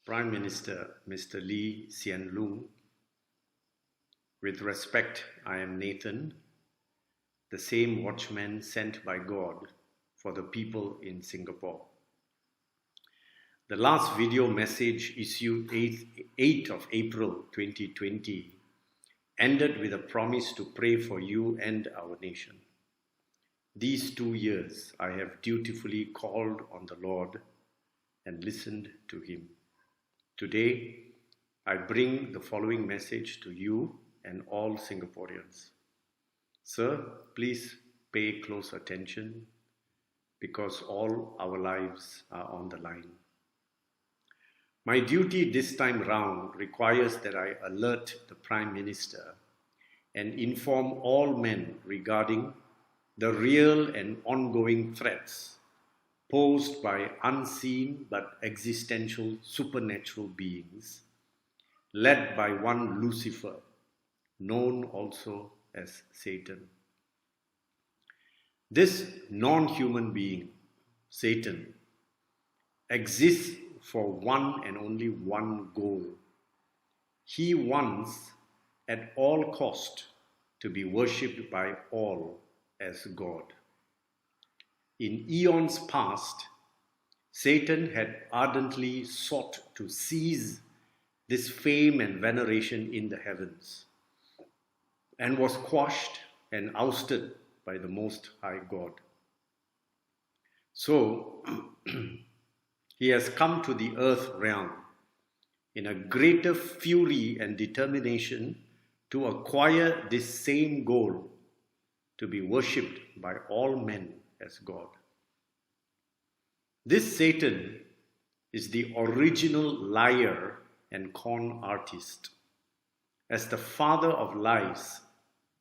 Prime Minister Mr. Lee Hsien Loong, with respect, I am Nathan, the same watchman sent by God for the people in Singapore. The last video message issued 8th of April 2020 ended with a promise to pray for you and our nation. These 2 years I have dutifully called on the Lord and listened to Him. Today, I bring the following message to you and all Singaporeans. Sir, please pay close attention because all our lives are on the line. My duty this time round requires that I alert the Prime Minister and inform all men regarding the real and ongoing threats posed by unseen but existential supernatural beings led by one Lucifer, known also as Satan. This non-human being, Satan, exists for one and only one goal. He wants at all cost to be worshipped by all as God. In eons past, Satan had ardently sought to seize this fame and veneration in the heavens and was quashed and ousted by the Most High God. So, he has come to the earth realm in a greater fury and determination to acquire this same goal, to be worshipped by all men as God. This Satan is the original liar and con artist. As the father of lies,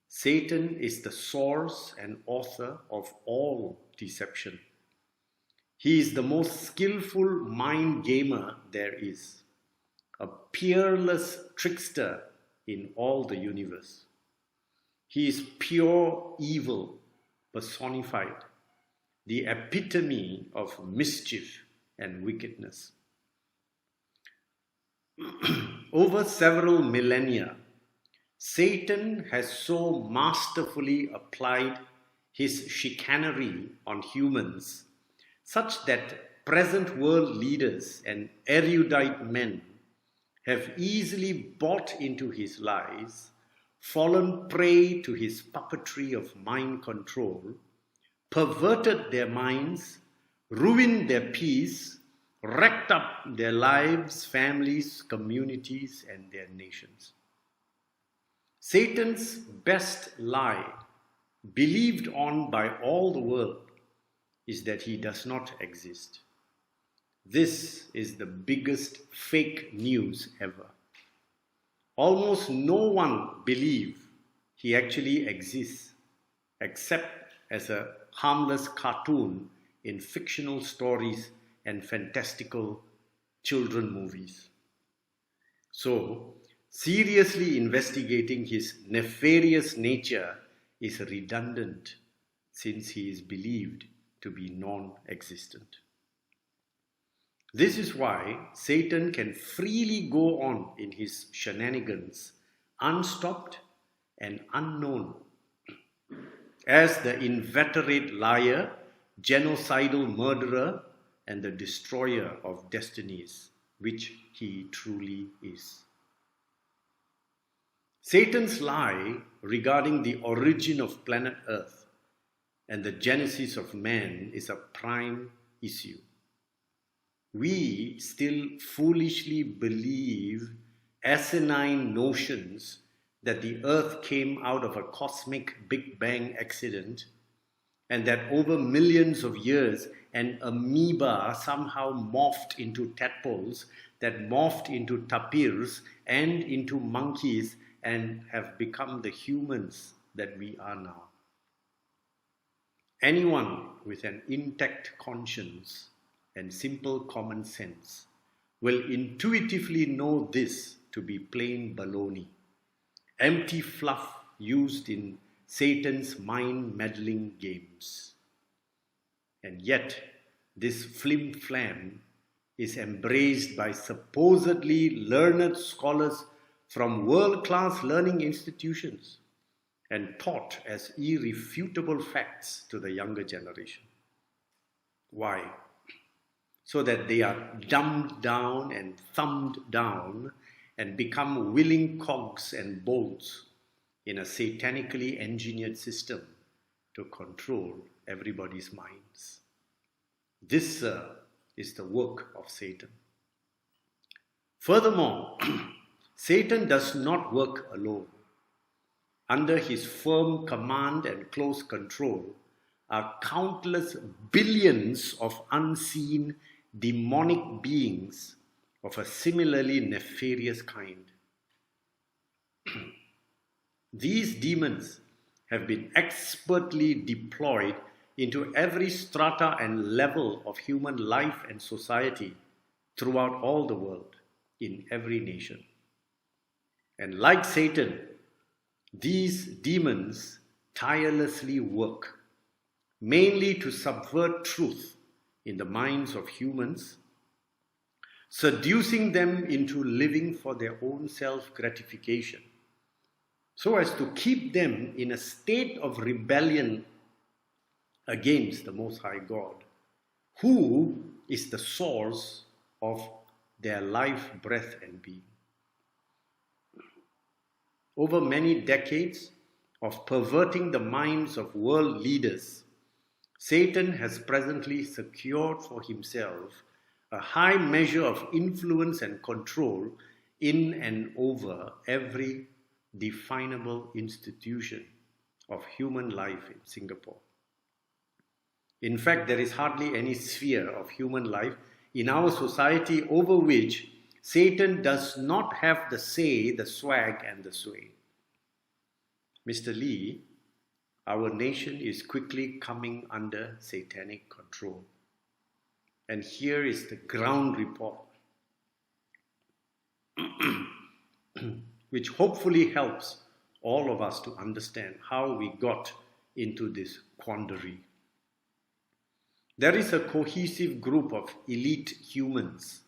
Satan is the source and author of all deception. He is the most skillful mind gamer there is, a peerless trickster in all the universe. He is pure evil personified, the epitome of mischief and wickedness. Over several millennia, Satan has so masterfully applied his chicanery on humans such that present world leaders and erudite men have easily bought into his lies, fallen prey to his puppetry of mind control, perverted their minds, ruined their peace, wrecked up their lives, families, communities, and their nations. Satan's best lie, believed on by all the world, is that he does not exist. This is the biggest fake news ever. Almost no one believes he actually exists, except as a harmless cartoon in fictional stories and fantastical children movies. So, seriously investigating his nefarious nature is redundant since he is believed to be non-existent. This is why Satan can freely go on in his shenanigans, unstopped and unknown, as the inveterate liar, genocidal murderer, and the destroyer of destinies, which he truly is. Satan's lie regarding the origin of planet Earth and the genesis of man is a prime issue. We still foolishly believe asinine notions that the earth came out of a cosmic Big Bang accident and that over millions of years an amoeba somehow morphed into tadpoles that morphed into tapirs and into monkeys and have become the humans that we are now. Anyone with an intact conscience and simple common sense will intuitively know this to be plain baloney, empty fluff used in Satan's mind-meddling games. And yet, this flim-flam is embraced by supposedly learned scholars from world-class learning institutions and taught as irrefutable facts to the younger generation. Why? So that they are dumbed down and thumbed down and become willing cogs and bolts in a satanically engineered system to control everybody's minds. This is the work of Satan. Furthermore, Satan does not work alone. Under his firm command and close control are countless billions of unseen demonic beings of a similarly nefarious kind. These demons have been expertly deployed into every strata and level of human life and society throughout all the world, in every nation. And like Satan, these demons tirelessly work, mainly to subvert truth in the minds of humans, seducing them into living for their own self-gratification, so as to keep them in a state of rebellion against the Most High God, who is the source of their life, breath, and being. Over many decades of perverting the minds of world leaders, Satan has presently secured for himself a high measure of influence and control in and over every definable institution of human life in Singapore. In fact, there is hardly any sphere of human life in our society over which Satan does not have the say, the swag, and the sway. Mr. Lee, our nation is quickly coming under satanic control. And here is the ground report, which hopefully helps all of us to understand how we got into this quandary. There is a cohesive group of elite humans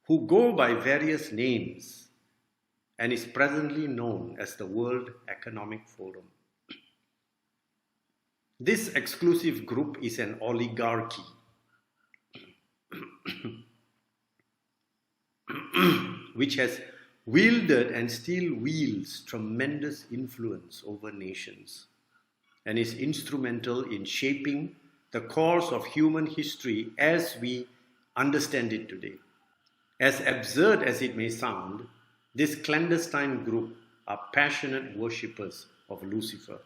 who go by various names and is presently known as the World Economic Forum. This exclusive group is an oligarchy which has wielded and still wields tremendous influence over nations and is instrumental in shaping the course of human history as we understand it today. As absurd as it may sound, this clandestine group are passionate worshippers of Lucifer.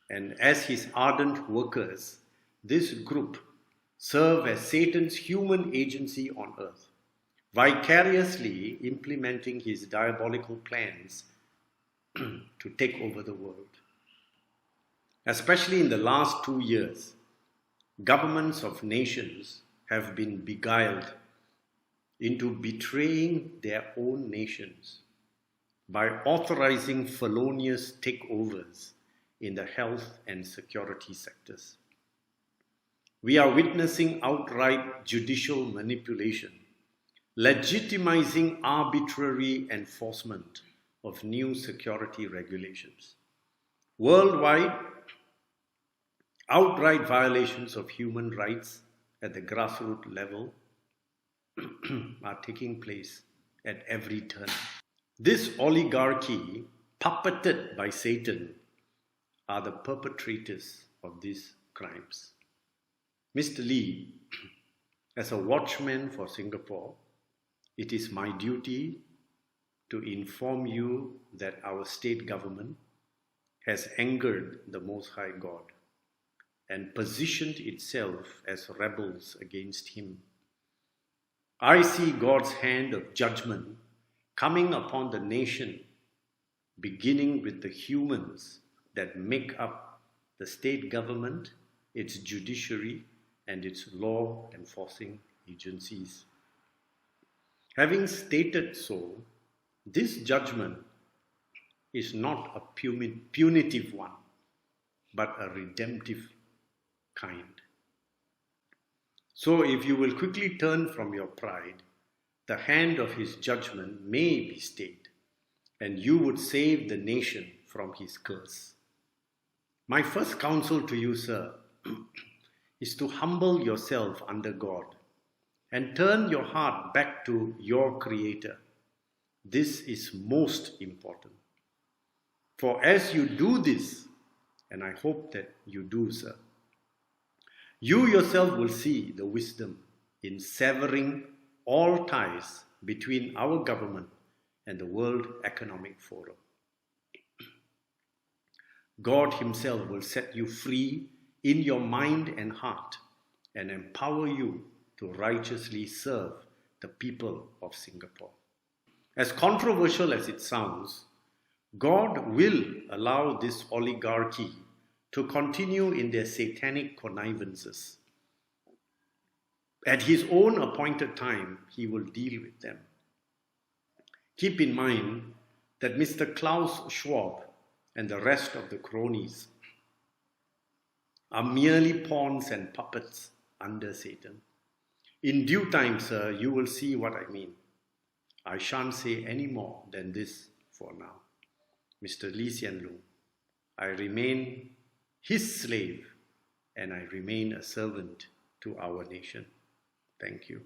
And as his ardent workers, this group serve as Satan's human agency on earth, vicariously implementing his diabolical plans to take over the world. Especially in the last 2 years, governments of nations have been beguiled into betraying their own nations by authorizing felonious takeovers in the health and security sectors. We are witnessing outright judicial manipulation, legitimizing arbitrary enforcement of new security regulations. Worldwide, outright violations of human rights at the grassroots level are taking place at every turn. This oligarchy, puppeted by Satan, are the perpetrators of these crimes. Mr. Lee, as a watchman for Singapore, it is my duty to inform you that our state government has angered the Most High God and positioned itself as rebels against him. I see God's hand of judgment coming upon the nation, beginning with the humans that make up the state government, its judiciary, and its law enforcing agencies. Having stated so, this judgment is not a punitive one, but a redemptive kind. So if you will quickly turn from your pride, the hand of his judgment may be stayed, and you would save the nation from his curse. My first counsel to you, sir, is to humble yourself under God and turn your heart back to your Creator. This is most important. For as you do this, and I hope that you do, sir, you yourself will see the wisdom in severing all ties between our government and the World Economic Forum. God himself will set you free in your mind and heart and empower you to righteously serve the people of Singapore. As controversial as it sounds, God will allow this oligarchy to continue in their satanic connivances. At his own appointed time, he will deal with them. Keep in mind that Mr. Klaus Schwab and the rest of the cronies are merely pawns and puppets under Satan. In due time, sir, you will see what I mean. I shan't say any more than this for now. Mr. Lee Hsien Loong, I remain his slave and I remain a servant to our nation. Thank you.